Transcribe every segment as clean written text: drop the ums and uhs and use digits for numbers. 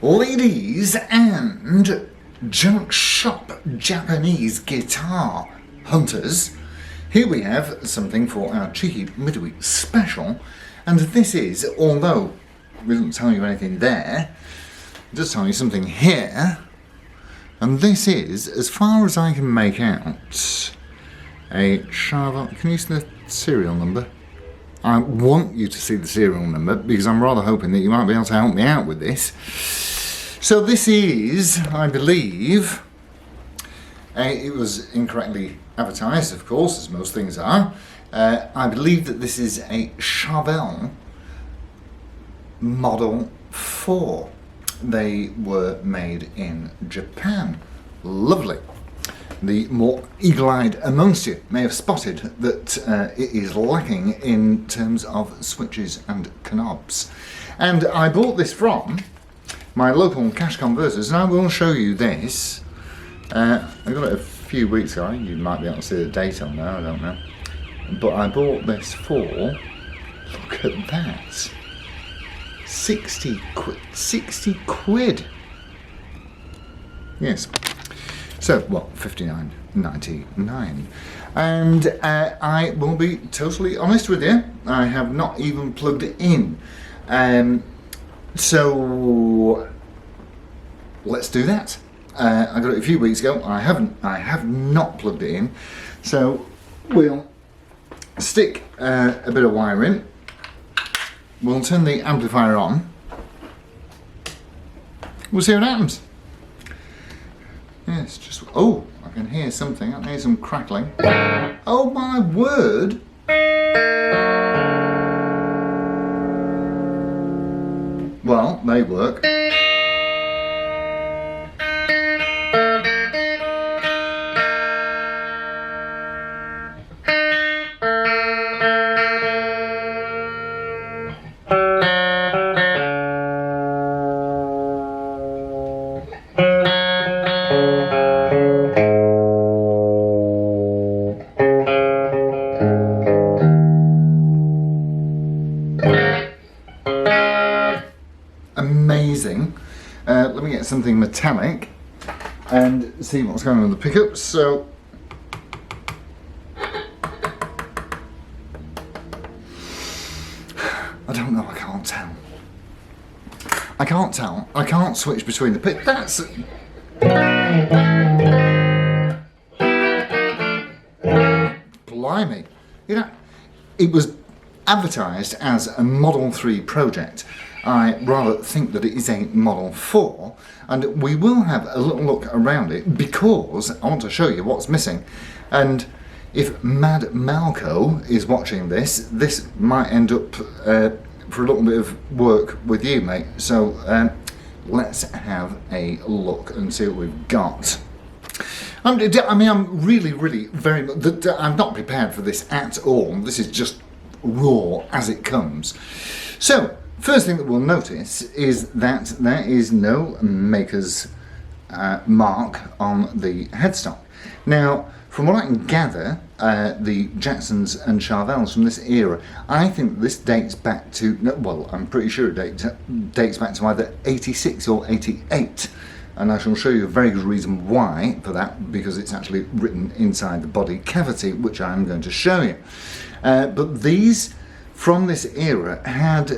Ladies and junk shop Japanese guitar hunters, here we have something for our cheeky midweek special, and this is, although it doesn't tell you anything there, it does tell you something here, and this is, as far as I can make out, a Charvel. Can you see the serial number? I want you to see the serial number because I'm rather hoping that you might be able to help me out with this. So this is, I believe, it was incorrectly advertised, of course, as most things are. I believe that this is a Charvel Model 4. They were made in Japan. Lovely. The more eagle-eyed amongst you may have spotted that it is lacking in terms of switches and knobs. And I bought this from my local cash converters, and I will show you this. I got it a few weeks ago. You might be able to see the date on there, I don't know. But I bought this for, look at that, 60 quid. 60 quid. Yes. So, well, $59.99. And I will be totally honest with you, I have not even plugged it in. So let's do that. I got it a few weeks ago. I have not plugged it in. So we'll stick a bit of wire in. We'll turn the amplifier on. We'll see what happens. Yes, just, oh, I can hear something. I can hear some crackling. Oh my word! Well, they work. Amazing. Let me get something metallic and see what's going on with the pickups. So I don't know, I can't tell. I can't tell. I can't switch between the pick. That's blimey. You know, it was advertised as a Model 3 project. I rather think that it is a Model 4, and we will have a little look around it because I want to show you what's missing. And if Mad Malco is watching this, this might end up for a little bit of work with you, mate. So let's have a look and see what we've got. I'm really very, I'm not prepared for this at all. This is just raw as it comes. So, first thing that we'll notice is that there is no maker's mark on the headstock. Now, from what I can gather, the Jacksons and Charvels from this era, I think this dates back to, well, I'm pretty sure it dates back to either 86 or 88. And I shall show you a very good reason why for that, because it's actually written inside the body cavity, which I'm going to show you. But these from this era had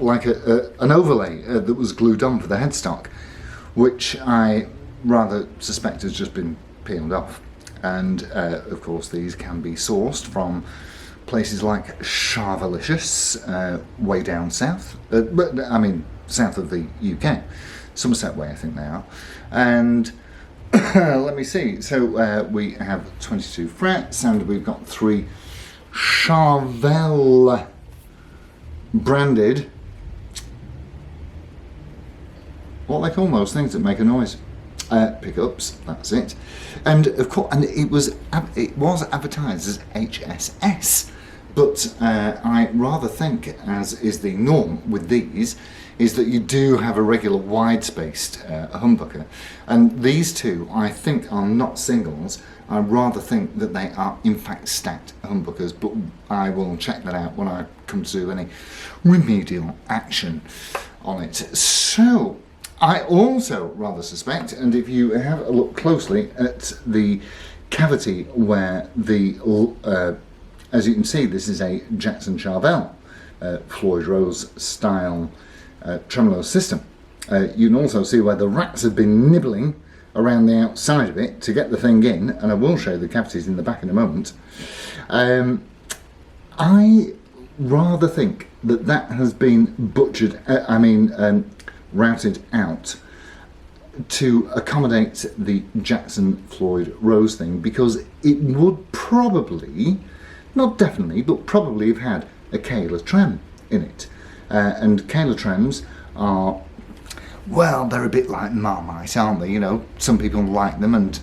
like an overlay that was glued on for the headstock, which I rather suspect has just been peeled off. And of course these can be sourced from places like Charvelicious, way down south, but I mean south of the UK, Somerset way I think they are. And let me see, so we have 22 frets and we've got 3 Charvel branded, what they call those things that make a noise, pickups, that's it. And of course, and it was advertised as HSS, but I rather think, as is the norm with these, is that you do have a regular wide-spaced humbucker, and these two I think are not singles. I rather think that they are in fact stacked humbuckers, but I will check that out when I come to do any remedial action on it. So I also rather suspect, and if you have a look closely at the cavity where the, as you can see, this is a Jackson Charvel Floyd Rose style tremolo system. You can also see where the rats have been nibbling around the outside of it to get the thing in, and I will show you the cavities in the back in a moment. I rather think that that has been butchered, routed out to accommodate the Jackson Floyd Rose thing, because it would probably, not definitely, but probably have had a Kahler trem in it. And Kahler trems are, well, they're a bit like Marmite, aren't they? You know, some people like them, and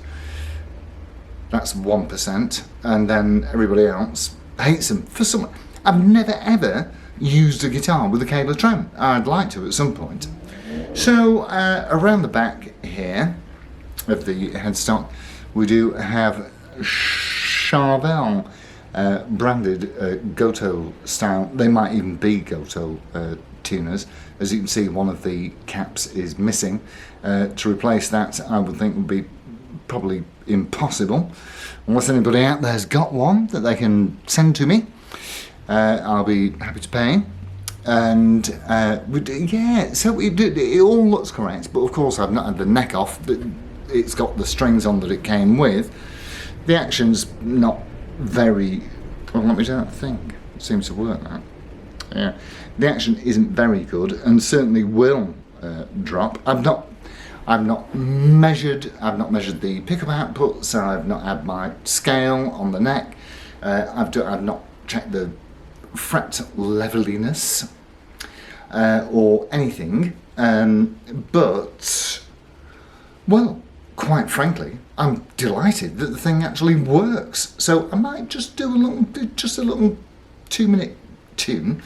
that's 1%, and then everybody else hates them. For some, I've never ever used a guitar with a Kahler trem. I'd like to at some point. So around the back here of the headstock, we do have Charvel branded Goto style. They might even be Goto tuners. As you can see, one of the caps is missing. To replace that, I would think would be probably impossible, unless anybody out there's got one that they can send to me. I'll be happy to pay. And yeah, so it all looks correct, but of course I've not had the neck off. It's got the strings on that it came with. The action's not very, well, let me do that thing. It seems to work, that. Yeah, the action isn't very good, and certainly will drop. I've not measured the pickup output, so I've not had my scale on the neck. I've not checked the fret leveliness or anything, but, well, quite frankly, I'm delighted that the thing actually works. So I might just do a little 2-minute tune.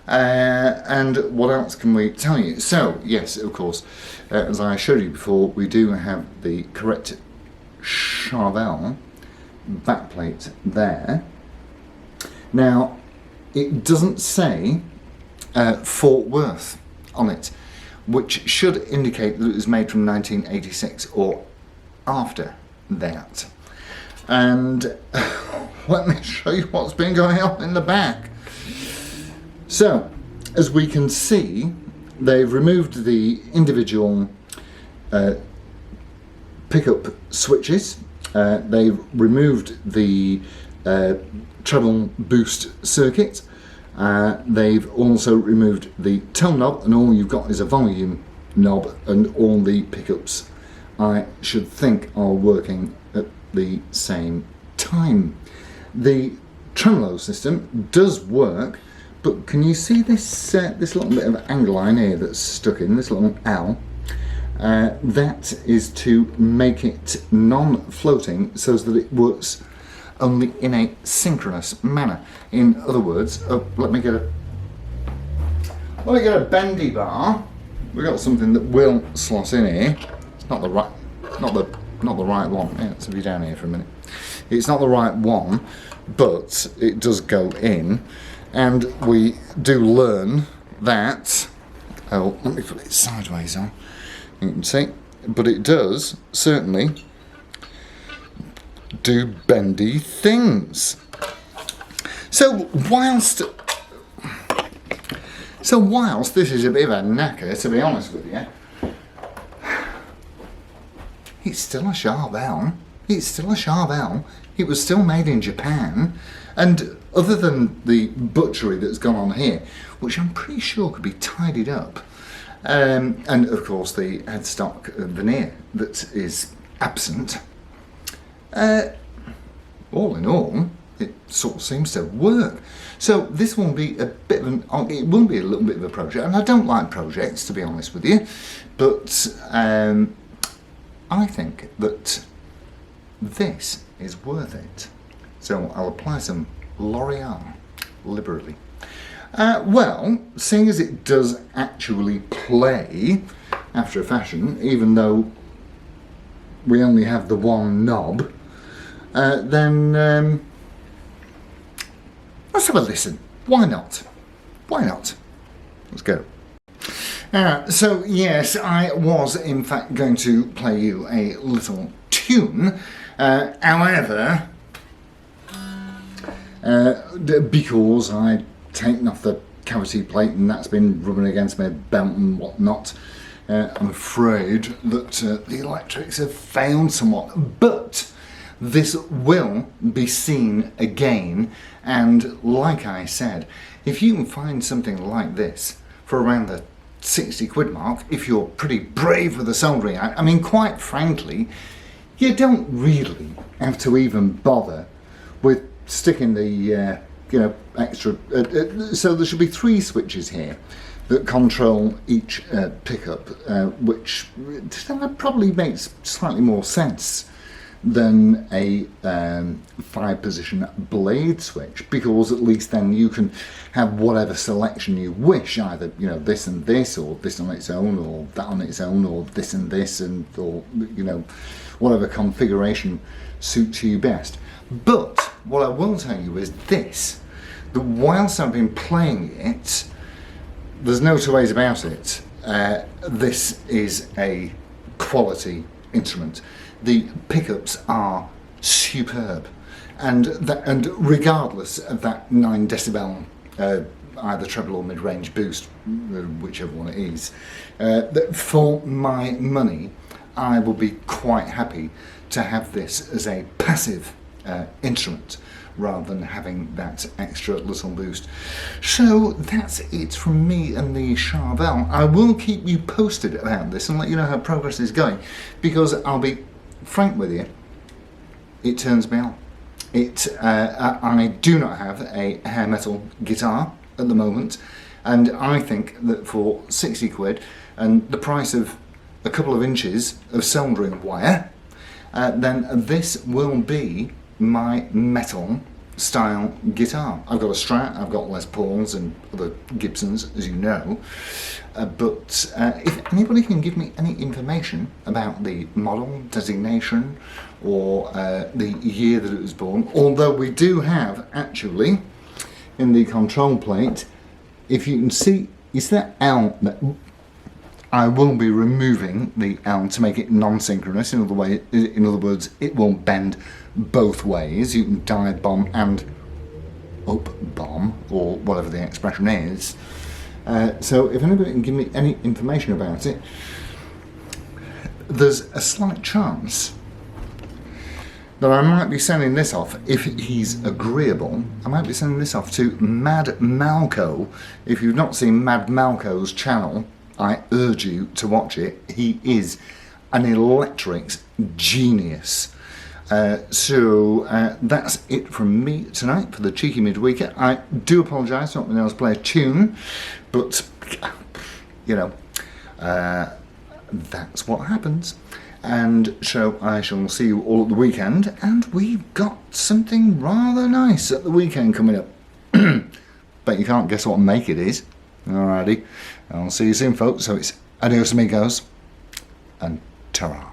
And what else can we tell you? So yes, of course, as I showed you before, we do have the correct Charvel backplate there. Now, it doesn't say Fort Worth on it, which should indicate that it was made from 1986 or after that. And let me show you what's been going on in the back. So, as we can see, they've removed the individual pickup switches. They've removed the treble boost circuit. They've also removed the tone knob, and all you've got is a volume knob, and all the pickups, I should think, are working at the same time. The tremolo system does work, but can you see this this little bit of angle line here that's stuck in, this little L? That is to make it non-floating so that it works only in a synchronous manner. In other words, let me get a bendy bar. We've got something that will slot in here. It's not the right one. Yeah, let's be down here for a minute. It's not the right one, but it does go in, and we do learn that. Oh, let me put it sideways on. You can see, but it does certainly do bendy things. So whilst this is a bit of a knacker, to be honest with you, it's still a Charvel. It's still a Charvel. It was still made in Japan, and other than the butchery that's gone on here, which I'm pretty sure could be tidied up, and of course the headstock veneer that is absent, all in all, it sort of seems to work. So this will be a bit of it will be a little bit of a project, and I don't like projects, to be honest with you, but I think that this is worth it. So I'll apply some L'Oreal liberally. Well, seeing as it does actually play after a fashion, even though we only have the one knob, then let's have a listen. Why not? Why not? Let's go. So yes, I was in fact going to play you a little tune. However, because I'd taken off the cavity plate and that's been rubbing against my belt and whatnot, I'm afraid that the electrics have failed somewhat. But this will be seen again, and like I said, if you can find something like this for around the 60 quid mark, if you're pretty brave with the soldering iron, I mean, quite frankly, you don't really have to even bother with sticking the extra, so there should be 3 switches here that control each pickup, which probably makes slightly more sense than a 5-position blade switch, because at least then you can have whatever selection you wish, either this and this, or this on its own, or that on its own, or this and this, and or whatever configuration suits you best. But what I will tell you is this, that whilst I've been playing it, there's no two ways about it, this is a quality instrument. The pickups are superb, and regardless of that 9 decibel either treble or mid-range boost, whichever one it is, for my money I will be quite happy to have this as a passive instrument rather than having that extra little boost. So that's it from me and the Charvel. I will keep you posted about this and let you know how progress is going, because I'll be frank with you, it turns me on. I do not have a hair metal guitar at the moment, and I think that for 60 quid and the price of a couple of inches of soldering wire, then this will be my metal style guitar. I've got a Strat, I've got Les Pauls and other Gibsons, as you know, but if anybody can give me any information about the model, designation, or the year that it was born, although we do have actually in the control plate, if you can see, is that L that I will be removing the L to make it non-synchronous. In other words, it won't bend both ways. You can dive bomb and up bomb, or whatever the expression is. So if anybody can give me any information about it, there's a slight chance that I might be sending this off, if he's agreeable, I might be sending this off to Mad Malco. If you've not seen Mad Malco's channel, I urge you to watch it. He is an electrics genius. So that's it from me tonight for the cheeky midweeker. I do apologise for not being able to play a tune, but that's what happens. And so I shall see you all at the weekend, and we've got something rather nice at the weekend coming up. Bet you can't guess what make it is. Alrighty, I'll see you soon, folks. So it's adios amigos and ta-ra.